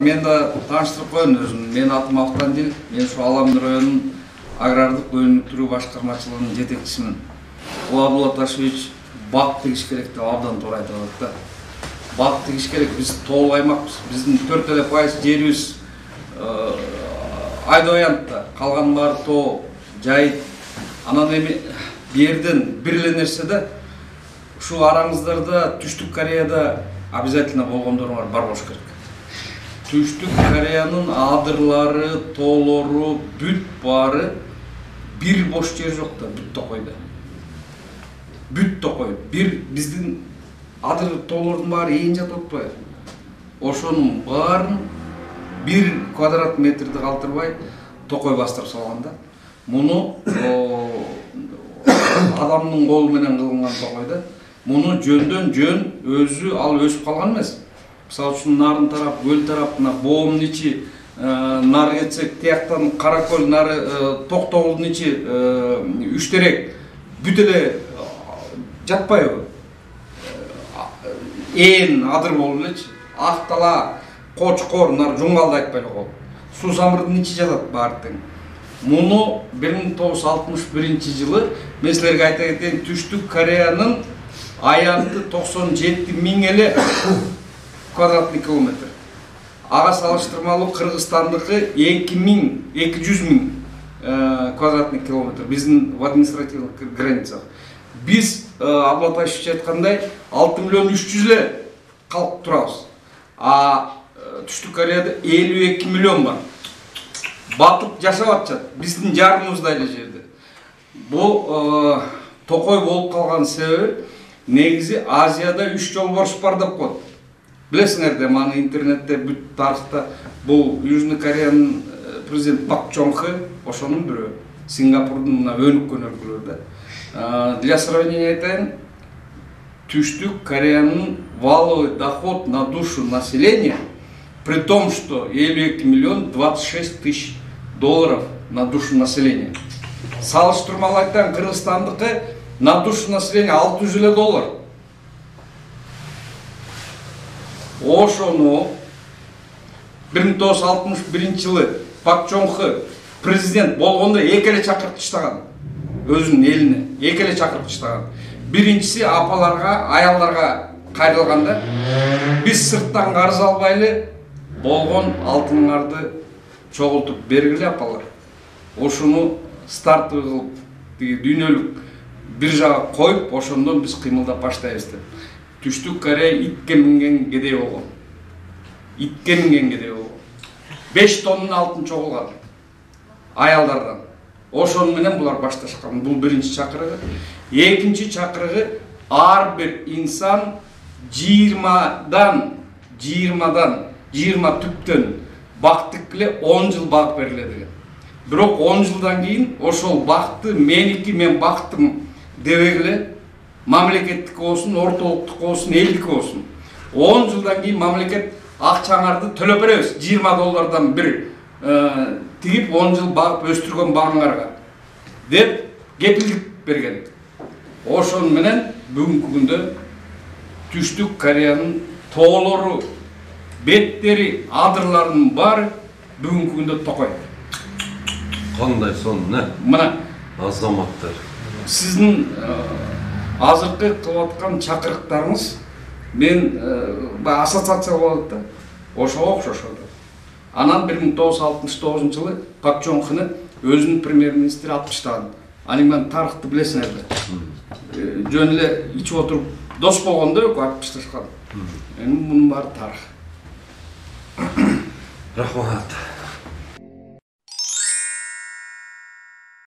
Мен да тааныштырып коеюн өзүм. Мен атым Автандил. Мен ушу Аламды районунун агрардык өнүктүрүү башкармачылыгынын жетекчисимин. Бул Абдулла Ташевич бак тегиш керек деп абдан туура айтып атат да. Бак тегиш керек. Биз тоолуу аймакпыз. Биздин 4% жерибиз Айдоянтта, калган баары тоо, жайыт. Анан эми берден бир эле нерсе да, ушу араңыздарда Түштүк Кореяда обязательно болгондоруңар бар болуш керек. Түштүк Кореянын адырлары, тоолору, бүт баары бир бош жер жок да, бүт Токойдо. Бүт Токой. Бир биздин адыр тоолордун баары ээн жатып атпайбы? Ошонун баарын 1 квадрат метрди калтырбай Токой бастырып салган да. Муну адамдын колу менен кылынган Токойдо. Муну жөндөн жөн өзү ал өсүп калган эмес. Мисалы үчүн нарын тарап, көл тарап, боомдун ичи нары кетсек, тияктан Каракөл нары Токтогулдун ичи Үштерек бүт эле жатпайбы? Ээн адыр болуп элечи. Актала, Кочкор, нар Жуңгалды айтпай эле коелу. Суу самырдын ичи жатат баары тең. Муну 1961 жылы мен силерге айта кетейин, Түштүк Кореянын аянты 97.000 эле квадратный километр. Ага салыштырмалуу Кыргызстандыкы 200.000 квадратный километр. Биздин в административных границах. Биз Абдулла Ташевич айткандай 6.300.000 эле калк турабыз. А Түштүк Кореяда 52 миллион бар. Батып жашап атышат. Биздин жарымыбыздай эле жерде. Бул Токой болуп калган себеби негизи Азияда 3 жолборс бар деп коет. Билесиңерде, маны интернетте бүт тарыхта бул Южный Кореянын президент Пак Чон Хэ ошонун бирөө. Сингапурдун мына өнүккөн өлкөлөр да. Для сравнения айтайын, Түштүк Кореянын валовый доход на душу населения, при том, что 52 миллион 26 тысяч долларов на душу населения. Салыштырмалуу айтайын, Кыргызстандыкы на душу населения 600 доллар. Ошону 1961 жылы Пак Чон Хэ президент болгондо эки эле чакырып таштаган. Өзүнүн элине эки эле чакырып таштаган. Биринчиси апаларга, аялдарга кайрылганда, биз сырттан карыз албайлы болгон алтыныңарды чогултуп бергиле апалар. Ошону стартовый кылып, дүйнөлүк бир жага коюп, ошондон биз кыймылдап баштайбыз деп. Түштүк Корея итке минген кедей болгон. Итке минген кедей болгон. 5 тоннун алтын чогулган аялдардан. Ошон менен булар башташкан. Бул биринчи чакырыгы. Экинчи чакырыгы ар бир инсан 20 түптөн бактык эле 10 жыл багып бериле деген. Бирок 10 жылдан кийин ошол бакты меники, мен бактым дебегиле, мамлекеттик болсун, ортолуктук болсун, элдик болсун. 10 жылдан кийин мамлекет акчаңарды төлөп беребиз. 20 доллардан бир тигип 10 жыл багып өстүргөн багыңарга деп кепилдик берген. Ошон менен бүгүнкү күндө Түштүк Кореянын тоолору, беттери, адырларынын баары бүгүнкү күндө Токой. Кандай сон, не? Мына азаматтар. Сиздин азыркы кылып аткан чакырыктарыңыз мен ассоциация болот да. Ошого окшошот. Анан 1969 жылы Пак Чон Хэ өзүнүн премьер-министри атып таштаган. Анын тарыхты билесиңерби. Жөн эле ичип отуруп дос болгондо атып ташташкан. Эми мунун баары тарых. Рахмат.